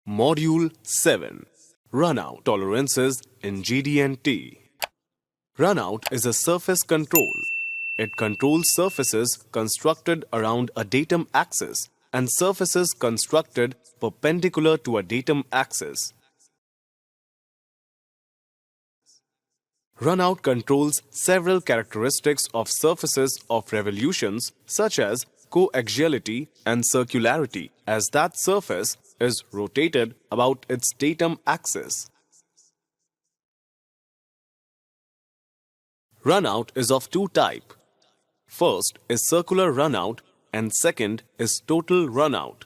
Module 7. Runout tolerances in GD&T. Runout is a surface control. It controls surfaces constructed around a datum axis and surfaces constructed perpendicular to a datum axis. Runout controls several characteristics of surfaces of revolutions such as coaxiality and circularity, as that surface is rotated about its datum axis. Runout is of two types. First is circular runout and second is total runout.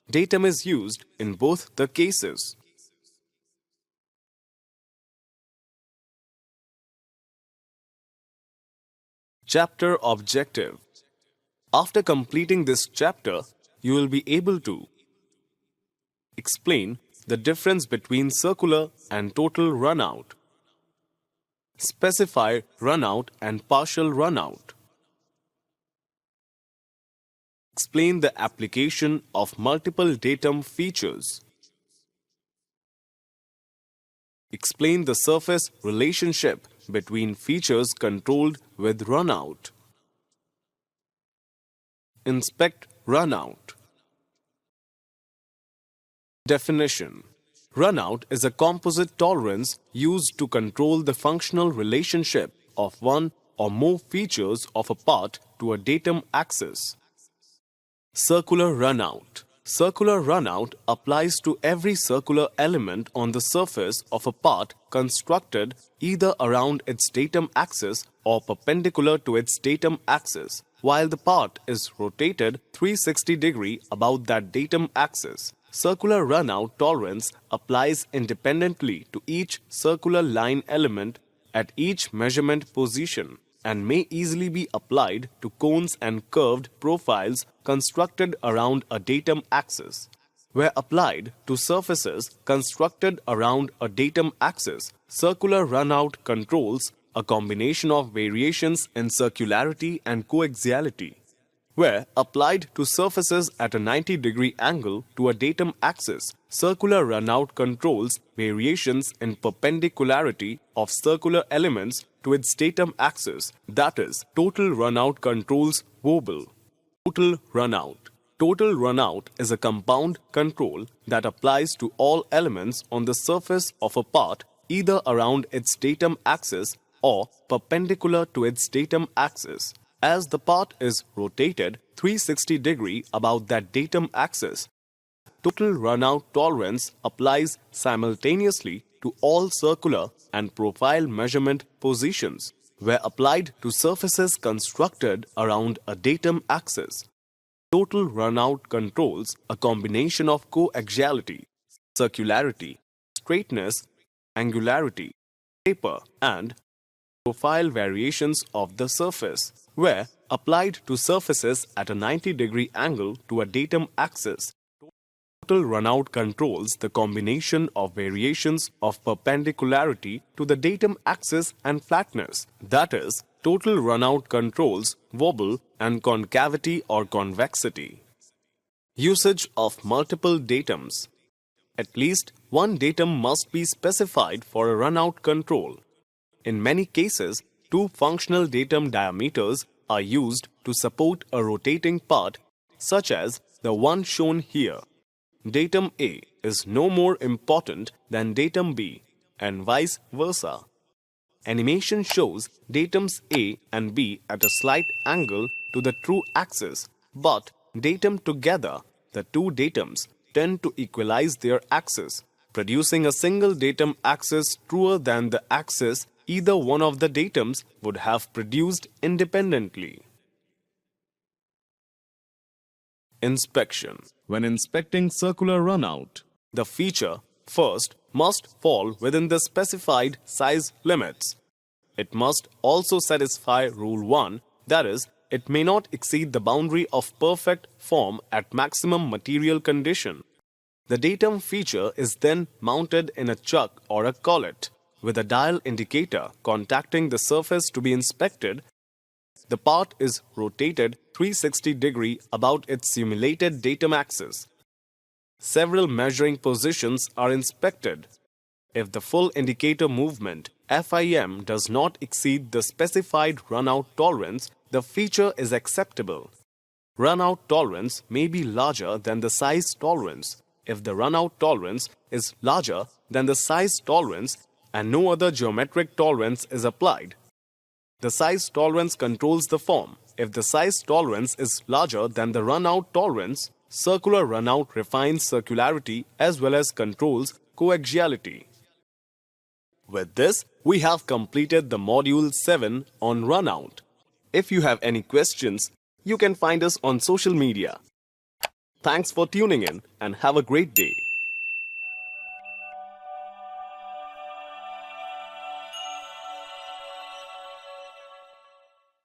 Datum is used in both the cases. Chapter Objective. After completing this chapter, you will be able to explain the difference between circular and total runout, specify runout and partial runout, explain the application of multiple datum features, explain the surface relationship between features controlled with runout, inspect runout. Definition. Runout is a composite tolerance used to control the functional relationship of one or more features of a part to a datum axis. Circular runout. Circular runout applies to every circular element on the surface of a part constructed either around its datum axis or perpendicular to its datum axis, while the part is rotated 360 degrees about that datum axis. Circular runout tolerance applies independently to each circular line element at each measurement position and may easily be applied to cones and curved profiles constructed around a datum axis. Where applied to surfaces constructed around a datum axis, circular runout controls a combination of variations in circularity and coaxiality. Where applied to surfaces at a 90-degree angle to a datum axis, circular runout controls variations in perpendicularity of circular elements to its datum axis, that is, total runout controls wobble. Total runout. Total runout is a compound control that applies to all elements on the surface of a part either around its datum axis or perpendicular to its datum axis. As the part is rotated 360 degrees about that datum axis, total runout tolerance applies simultaneously to all circular and profile measurement positions. Where applied to surfaces constructed around a datum axis, total runout controls a combination of coaxiality, circularity, straightness, angularity, taper, and profile variations of the surface. Where applied to surfaces at a 90-degree angle to a datum axis, total runout controls the combination of variations of perpendicularity to the datum axis and flatness. That is, total runout controls wobble and concavity or convexity. Usage of multiple datums. At least one datum must be specified for a runout control. In many cases, two functional datum diameters are used to support a rotating part, such as the one shown here. Datum A is no more important than datum B, and vice versa. Animation shows datums A and B at a slight angle to the true axis, but datum together, the two datums, tend to equalize their axis, producing a single datum axis truer than the axis either one of the datums would have produced independently. Inspection. When inspecting circular runout, the feature first must fall within the specified size limits. It must also satisfy Rule 1, that is, it may not exceed the boundary of perfect form at maximum material condition. The datum feature is then mounted in a chuck or a collet, with a dial indicator contacting the surface to be inspected. The part is rotated 360 degrees about its simulated datum axis. several measuring positions are inspected. If the full indicator movement FIM does not exceed the specified runout tolerance, the feature is acceptable. Runout tolerance may be larger than the size tolerance. If the runout tolerance is larger than the size tolerance and no other geometric tolerance is applied, the size tolerance controls the form. If the size tolerance is larger than the runout tolerance, circular runout refines circularity as well as controls coaxiality. With this, we have completed the Module 7 on runout. If you have any questions, you can find us on social media. Thanks for tuning in and have a great day.